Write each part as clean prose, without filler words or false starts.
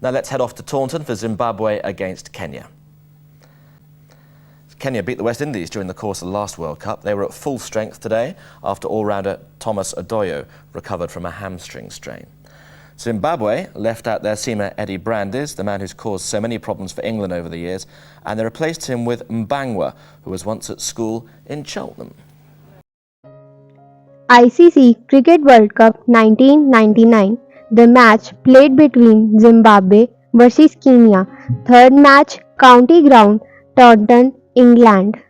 Now let's head off to Taunton for Zimbabwe against Kenya. Kenya beat the West Indies during the course of the last World Cup. They were at full strength today after all-rounder Thomas Odoyo recovered from a hamstring strain. Zimbabwe left out their seamer Eddie Brandes, the man who's caused so many problems for England over the years, and they replaced him with Mbangwa, who was once at school in Cheltenham. ICC Cricket World Cup 1999. The match played between Zimbabwe versus Kenya. Third match, County Ground, Taunton, England.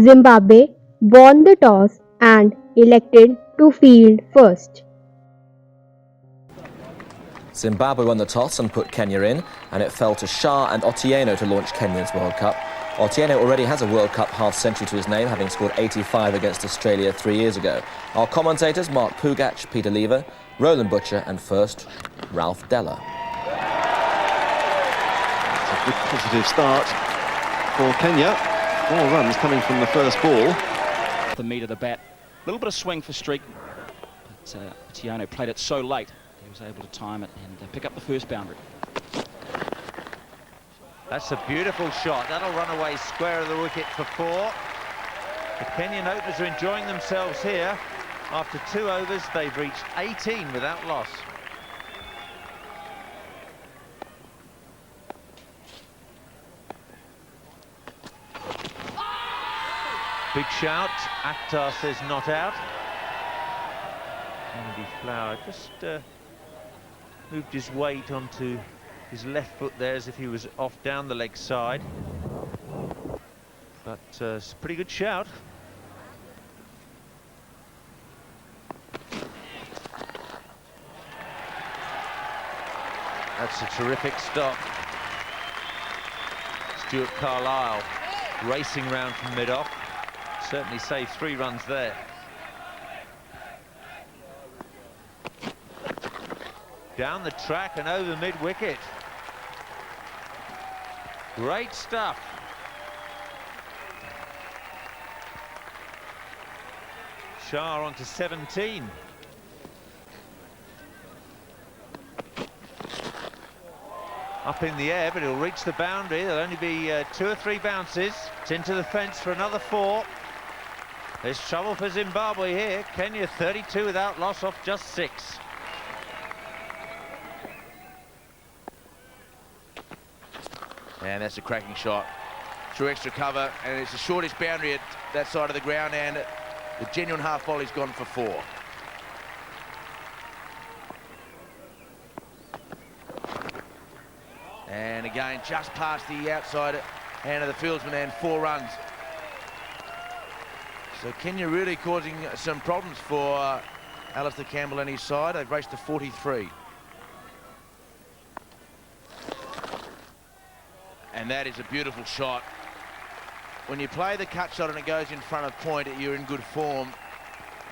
Zimbabwe won the toss and elected to field first. Zimbabwe won the toss and put Kenya in, and it fell to Shah and Otieno to launch Kenya's World Cup. Otieno already has a World Cup half-century to his name, having scored 85 against Australia 3 years ago. Our commentators, Mark Pugach, Peter Lever, Roland Butcher and first, Ralph Della. It's a good positive start for Kenya. 4 runs coming from the first ball. The meat of the bat. A little bit of swing for Streak, but Otieno played it so late, he was able to time it and pick up the first boundary. That's a beautiful shot. That'll run away square of the wicket for 4. The Kenyan openers are enjoying themselves here. After 2 overs, they've reached 18 without loss. Big shout. Akhtar says not out. Andy Flower just moved his weight onto his left foot there as if he was off down the leg side. But it's a pretty good shout. That's a terrific stop. Stuart Carlisle racing round from mid-off. Certainly saved 3 runs there. Down the track and over mid-wicket. Great stuff. Shah on to 17. Up in the air, but he'll reach the boundary. There'll only be 2 or 3 bounces. It's into the fence for another 4. There's trouble for Zimbabwe here. Kenya 32 without loss off just 6. And that's a cracking shot through extra cover, and it's the shortest boundary at that side of the ground, and the genuine half volley's gone for 4. And again, just past the outside hand of the fieldsman, and 4 runs. So Kenya really causing some problems for Alistair Campbell and his side. They've raced to 43. And that is a beautiful shot. When you play the cut shot and it goes in front of point, you're in good form.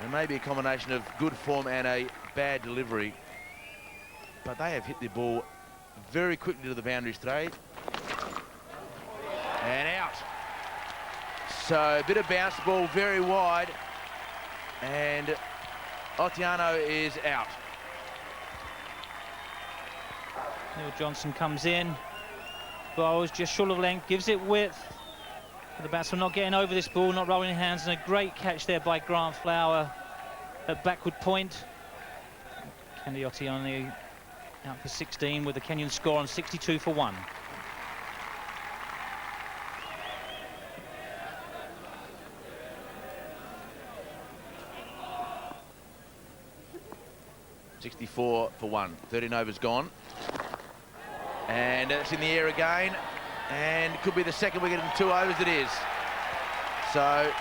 It may be a combination of good form and a bad delivery. But they have hit the ball very quickly to the boundaries today. And out. So a bit of bounce ball very wide. And Otieno is out. Neil Johnson comes in. Bowls just short of length, gives it width. The batsman not getting over this ball, not rolling hands, and a great catch there by Grant Flower at backward point. Kennedy Otieno out for 16 with the Kenyan score on 62 for 1. $64 for 1. 13 overs gone. And it's in the air again. And it could be the second wicket in 2 overs. It is. So,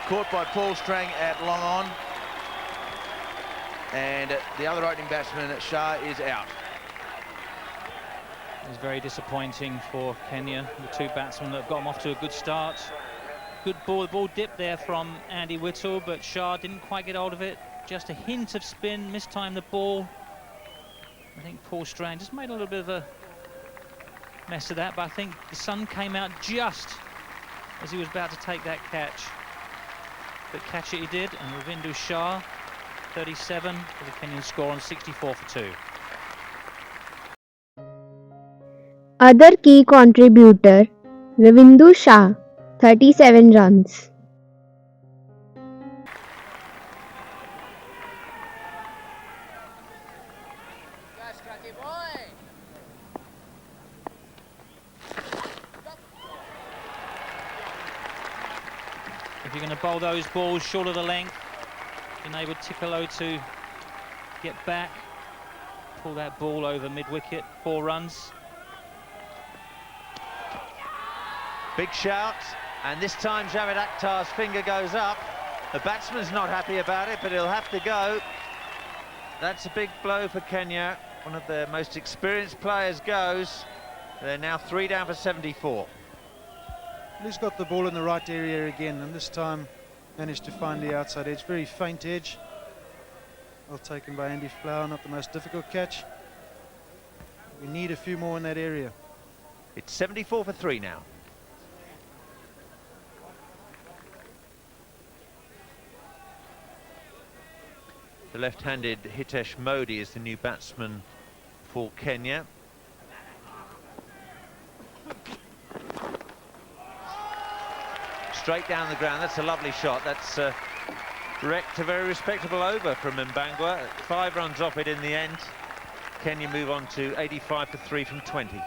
caught by Paul Strang at long on. And the other opening batsman, Shah, is out. It's very disappointing for Kenya. The 2 batsmen that have got them off to a good start. Good ball. The ball dipped there from Andy Whittle, but Shah didn't quite get hold of it. Just a hint of spin, mistimed the ball. I think Paul Strand just made a little bit of a mess of that, but I think the sun came out just as he was about to take that catch. But catch it he did, and Ravindu Shah, 37 for the Kenyan score on 64 for 2. Other key contributor, Ravindu Shah, 37 runs. If you're going to bowl those balls short of the length, enable Tikolo to get back, pull that ball over mid-wicket, 4 runs. Big shout, and this time Javed Akhtar's finger goes up. The batsman's not happy about it, but he'll have to go. That's a big blow for Kenya. One of their most experienced players goes. They're now 3 down for 74. He's got the ball in the right area again, and this time managed to find the outside edge. Very faint edge. Well taken by Andy Flower, not the most difficult catch. We need a few more in that area. It's 74 for 3 now. The left-handed Hitesh Modi is the new batsman for Kenya. Straight down the ground, that's a lovely shot. That's direct, a very respectable over from Mbangwa. 5 runs off it in the end. Kenya move on to 85 for 3 from 20.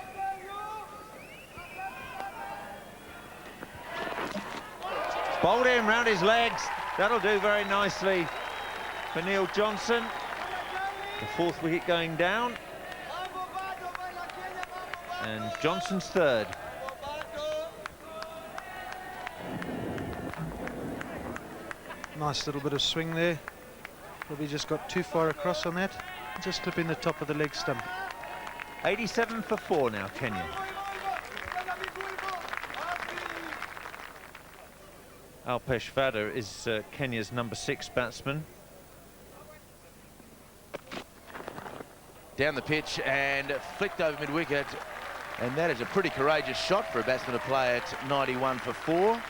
Bowled in round his legs. That'll do very nicely for Neil Johnson. The 4th wicket going down. And Johnson's 3rd. Nice little bit of swing there. Probably just got too far across on that. Just clipping the top of the leg stump. 87 for 4 now, Kenya. Alpesh Vadher is Kenya's number 6 batsman. Down the pitch and flicked over mid-wicket. And that is a pretty courageous shot for a batsman to play at 91 for 4.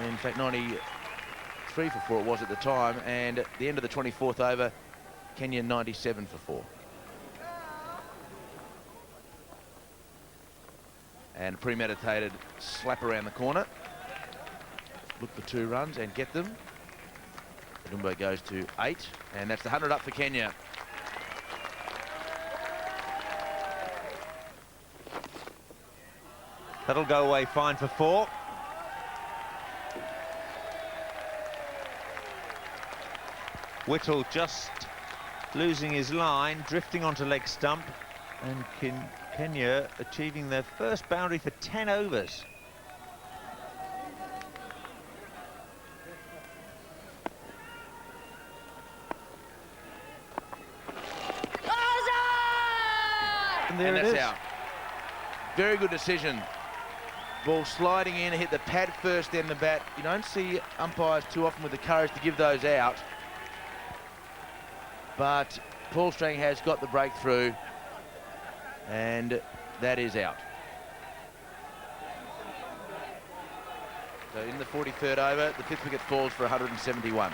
In fact, 93 for 4 it was at the time. And at the end of the 24th over, Kenya 97 for 4. And a premeditated slap around the corner. Look for 2 runs and get them. Odumbe goes to 8, and that's the 100 up for Kenya. That'll go away fine for 4. Whittle just losing his line, drifting onto leg stump, and Kenya achieving their first boundary for 10 overs. And that's out. Very good decision. Ball sliding in, hit the pad first, then the bat. You don't see umpires too often with the courage to give those out. But Paul Strang has got the breakthrough, and that is out. So in the 43rd over, the 5th wicket falls for 171.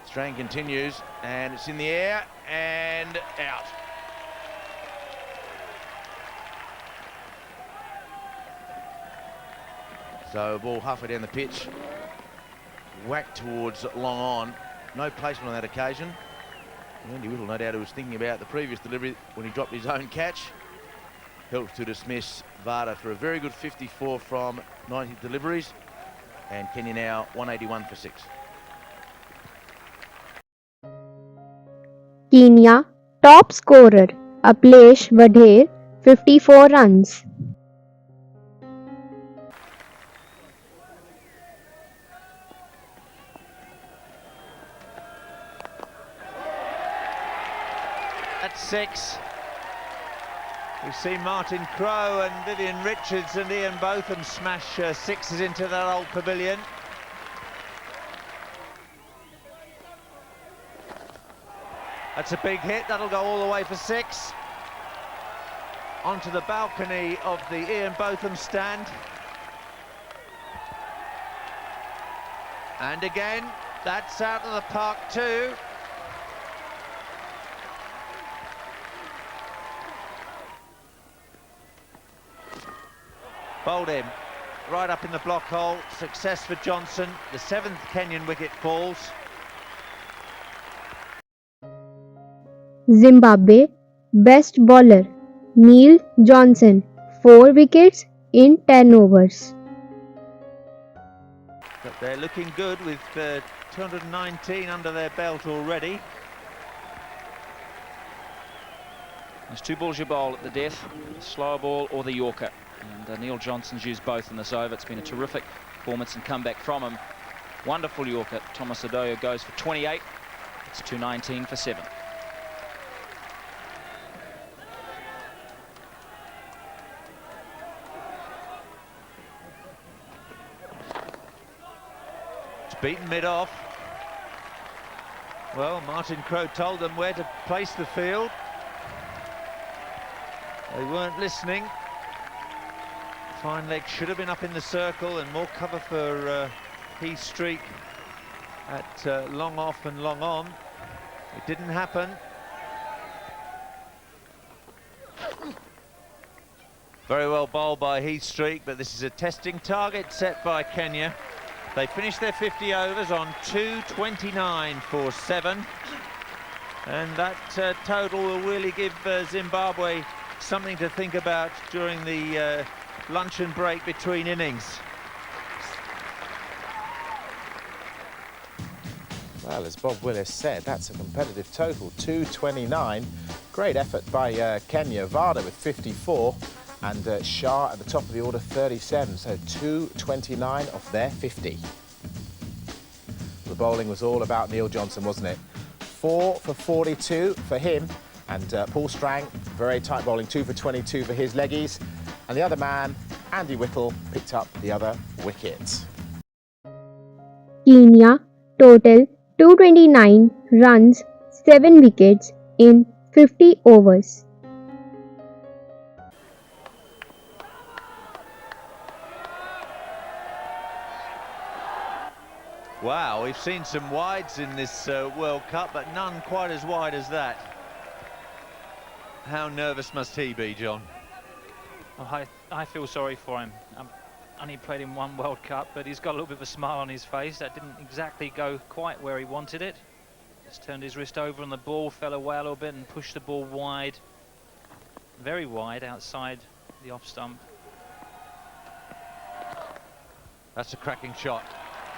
Strang continues, and it's in the air and out. So ball halfway down the pitch, whacked towards long on. No placement on that occasion. Andy Whittle, no doubt, who was thinking about the previous delivery when he dropped his own catch. Helps to dismiss Vadher for a very good 54 from 90 deliveries. And Kenya now 181 for 6. Kenya top scorer, Alpesh Vadher, 54 runs. That's 6. We've seen Martin Crowe and Vivian Richards and Ian Botham smash sixes into that old pavilion. That's a big hit, that'll go all the way for 6. Onto the balcony of the Ian Botham stand. And again, that's out of the park too. Bowled him right up in the block hole. Success for Johnson. The 7th Kenyan wicket falls. Zimbabwe best bowler Neil Johnson 4 wickets in 10 overs. But they're looking good with 219 under their belt already. There's 2 balls you bowl at the death, the slower ball or the Yorker. And Neil Johnson's used both in this over. It's been a terrific performance and comeback from him. Wonderful Yorker. Thomas Odoyo goes for 28. It's 219 for 7. It's beaten mid-off. Well, Martin Crowe told them where to place the field. They weren't listening. Fine leg should have been up in the circle and more cover for Heath Streak at long off and long on. It didn't happen. Very well bowled by Heath Streak, but this is a testing target set by Kenya. They finished their 50 overs on 229 for 7. And that total will really give Zimbabwe something to think about during the luncheon break between innings. Well, as Bob Willis said, that's a competitive total, 229. Great effort by Kenya. Vadher with 54 and Shah at the top of the order, 37. So 229 off their 50. The bowling was all about Neil Johnson, wasn't it? 4 for 42 for him. And Paul Strang, very tight bowling, 2 for 22 for his leggies. And the other man, Andy Whittle, picked up the other wicket. Kenya total 229 runs, 7 wickets in 50 overs. Wow, we've seen some wides in this World Cup, but none quite as wide as that. How nervous must he be, John? Oh, I feel sorry for him. Only played in 1 World Cup, but he's got a little bit of a smile on his face. That didn't exactly go quite where he wanted it. Just turned his wrist over on the ball, fell away a little bit and pushed the ball wide. Very wide outside the off stump. That's a cracking shot.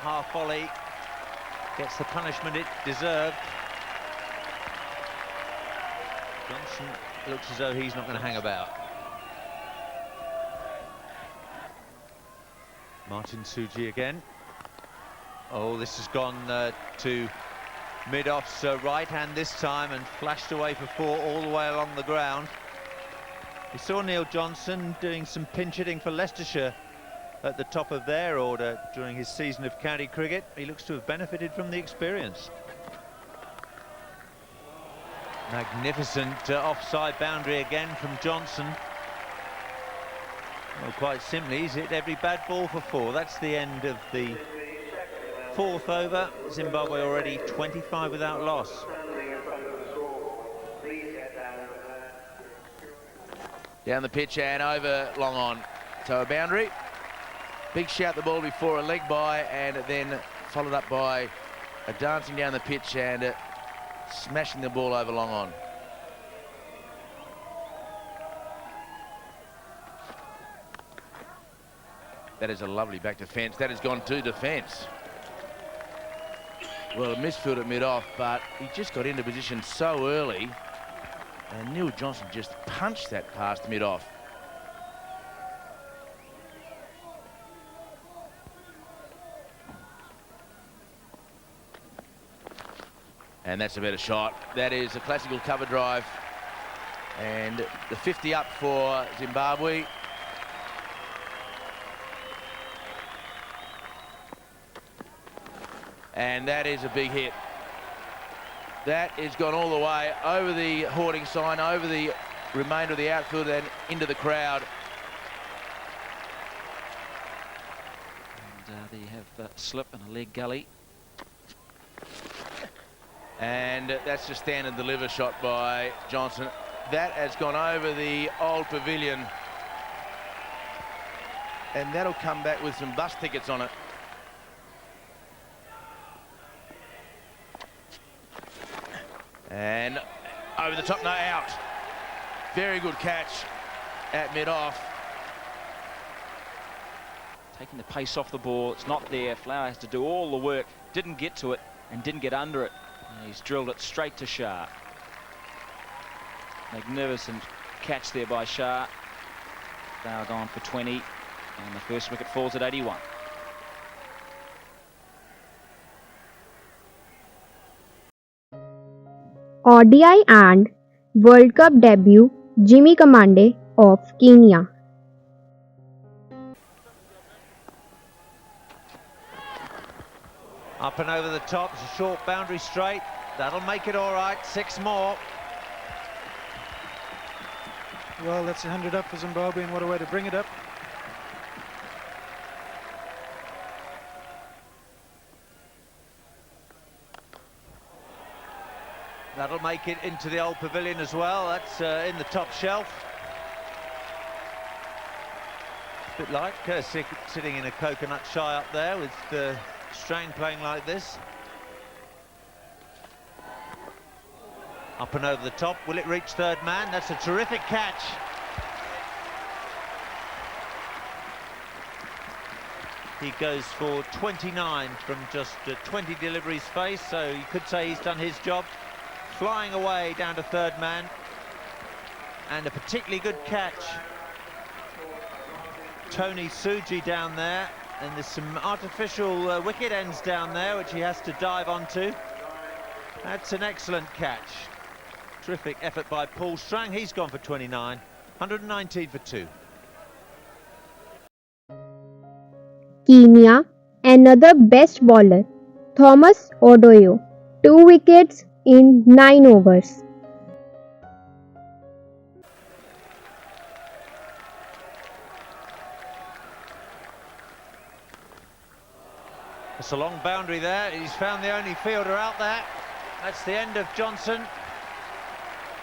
Half volley, gets the punishment it deserved. Johnson looks as though he's not going to hang about. Martin Suji again. Oh, this has gone to mid-off's right hand this time and flashed away for 4 all the way along the ground. We saw Neil Johnson doing some pinch hitting for Leicestershire at the top of their order during his season of county cricket. He looks to have benefited from the experience. Magnificent offside boundary again from Johnson. Well, quite simply, he's hit every bad ball for 4. That's the end of the 4th over. Zimbabwe already 25 without loss. Down the pitch and over long on. So a boundary. Big shout the ball before a leg by, and then followed up by a dancing down the pitch and smashing the ball over long on. That is a lovely back defence. That has gone to defence. Well, a misfield at mid-off, but he just got into position so early, and Neil Johnson just punched that past mid-off. And that's a better shot. That is a classical cover drive. And the 50 up for Zimbabwe. And that is a big hit. That has gone all the way over the hoarding sign, over the remainder of the outfield and into the crowd. And there you have a slip and a leg gully. And that's a stand and deliver shot by Johnson. That has gone over the old pavilion. And that'll come back with some bus tickets on it. And over the top, no, out. Very good catch at mid-off. Taking the pace off the ball, it's not there. Flower has to do all the work. Didn't get to it and didn't get under it. And he's drilled it straight to Shah. Magnificent catch there by Shah. Flower gone for 20 and the first wicket falls at 81. ODI and World Cup debut Jimmy Kamande of Kenya. Up and over the top, it's a short boundary straight. That'll make it all right, 6 more. Well, that's 100 up for Zimbabwe, and what a way to bring it up. That'll make it into the old pavilion as well. That's in the top shelf. A bit like sitting in a coconut shy up there with Strain playing like this. Up and over the top. Will it reach third man? That's a terrific catch. He goes for 29 from just 20 deliveries faced, so you could say he's done his job. Flying away down to third man. And a particularly good catch. Tony Suji down there. And there's some artificial wicket ends down there, which he has to dive onto. That's an excellent catch. Terrific effort by Paul Strang. He's gone for 29. 119 for 2. Kenya, another best bowler, Thomas Odoyo, 2 wickets in 9 overs. It's a long boundary there. He's found the only fielder out there. That's the end of Johnson.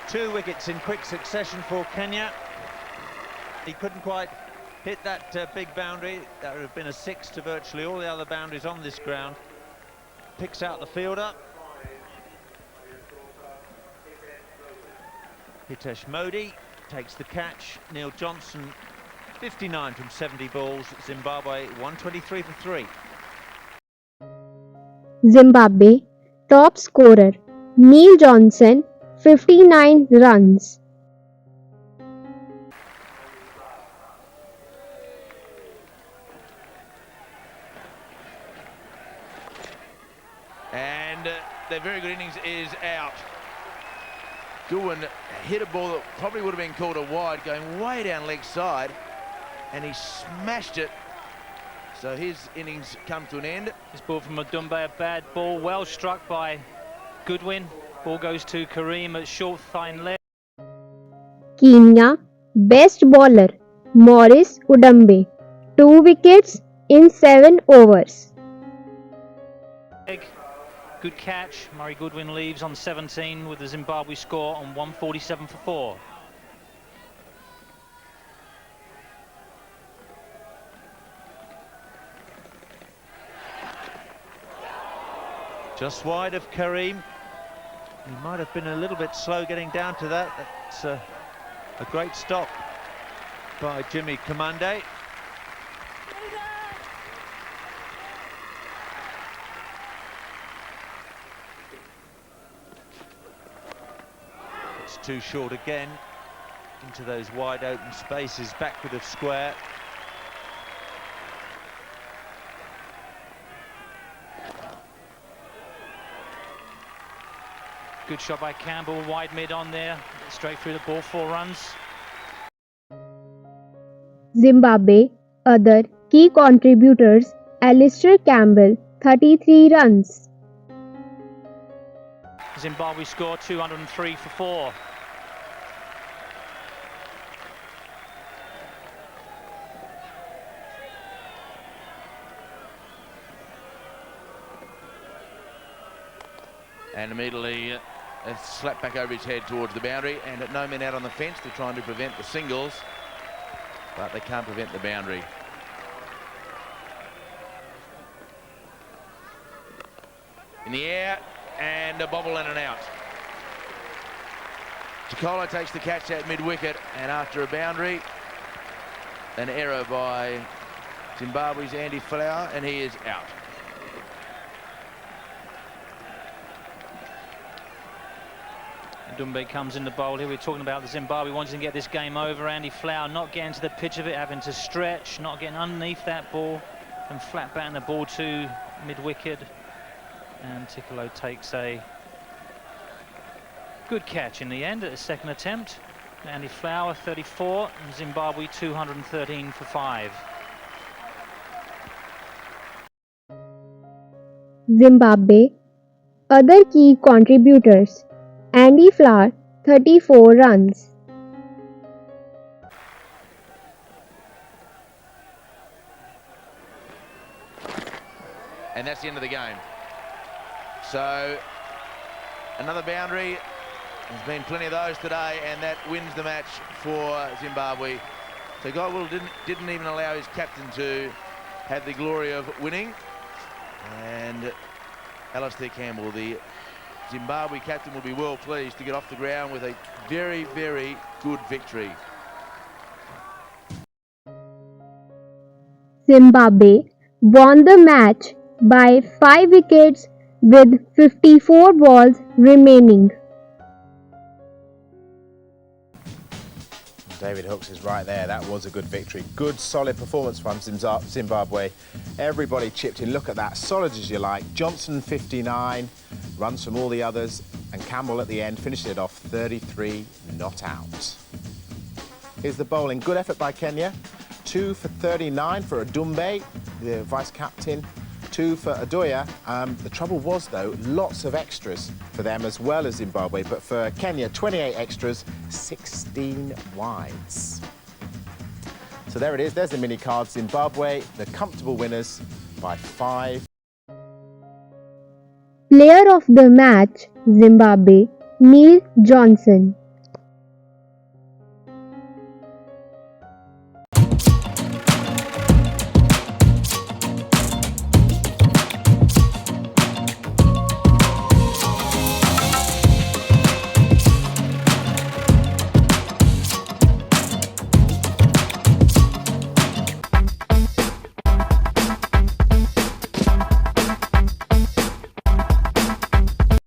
2 wickets in quick succession for Kenya. He couldn't quite hit that big boundary. That would have been a 6 to virtually all the other boundaries on this ground. Picks out the fielder. Hitesh Modi takes the catch. Neil Johnson, 59 from 70 balls. Zimbabwe, 123 for 3. Zimbabwe, top scorer, Neil Johnson, 59 runs. And their very good innings is out. Goodwin hit a ball that probably would have been called a wide, going way down leg side, and he smashed it. So his innings come to an end. This ball from Odumbe, a bad ball, well struck by Goodwin. Ball goes to Kareem at short fine leg. Kenya, best bowler, Maurice Odumbe, 2 wickets in 7 overs. Good catch. Murray Goodwin leaves on 17 with the Zimbabwe score on 147 for 4. Just wide of Kareem. He might have been a little bit slow getting down to that. That's a great stop by Jimmy Kamande. It's too short again into those wide open spaces backward of square. Good shot by Campbell, wide mid on there, straight through the ball, 4 runs. Zimbabwe. Other key contributors: Alistair Campbell, 33 runs. Zimbabwe scored 203 for 4. And immediately a slap back over his head towards the boundary, and no men out on the fence. They're trying to prevent the singles, but they can't prevent the boundary. In the air, and a bobble in and out. Chikolo takes the catch at mid-wicket, and after a boundary, an error by Zimbabwe's Andy Flower, and he is out. Odumbe comes in the bowl here. We're talking about the Zimbabwe wanting to get this game over. Andy Flower not getting to the pitch of it, having to stretch, not getting underneath that ball, and flat batting the ball to mid-wicket. And Chikolo takes a good catch in the end at the second attempt. Andy Flower 34 and Zimbabwe 213 for 5. Zimbabwe. Other key contributors: Andy Flower, 34 runs. And that's the end of the game. So another boundary. There's been plenty of those today, and that wins the match for Zimbabwe. So Godwill didn't even allow his captain to have the glory of winning. And Alistair Campbell, the Zimbabwe captain, will be well pleased to get off the ground with a very, very good victory. Zimbabwe won the match by 5 wickets with 54 balls remaining. David Hooks is right there. That was a good victory. Good, solid performance from Zimbabwe. Everybody chipped in. Look at that. Solid as you like. Johnson, 59. Runs from all the others. And Campbell at the end finished it off 33 not out. Here's the bowling. Good effort by Kenya. 2 for 39 for Odumbe, the vice-captain. 2 for Adoya. The trouble was, though, lots of extras for them as well as Zimbabwe. But for Kenya, 28 extras, 16 wides. So there it is. There's the mini card. Zimbabwe, the comfortable winners by 5. Player of the match: Zimbabwe, Neil Johnson.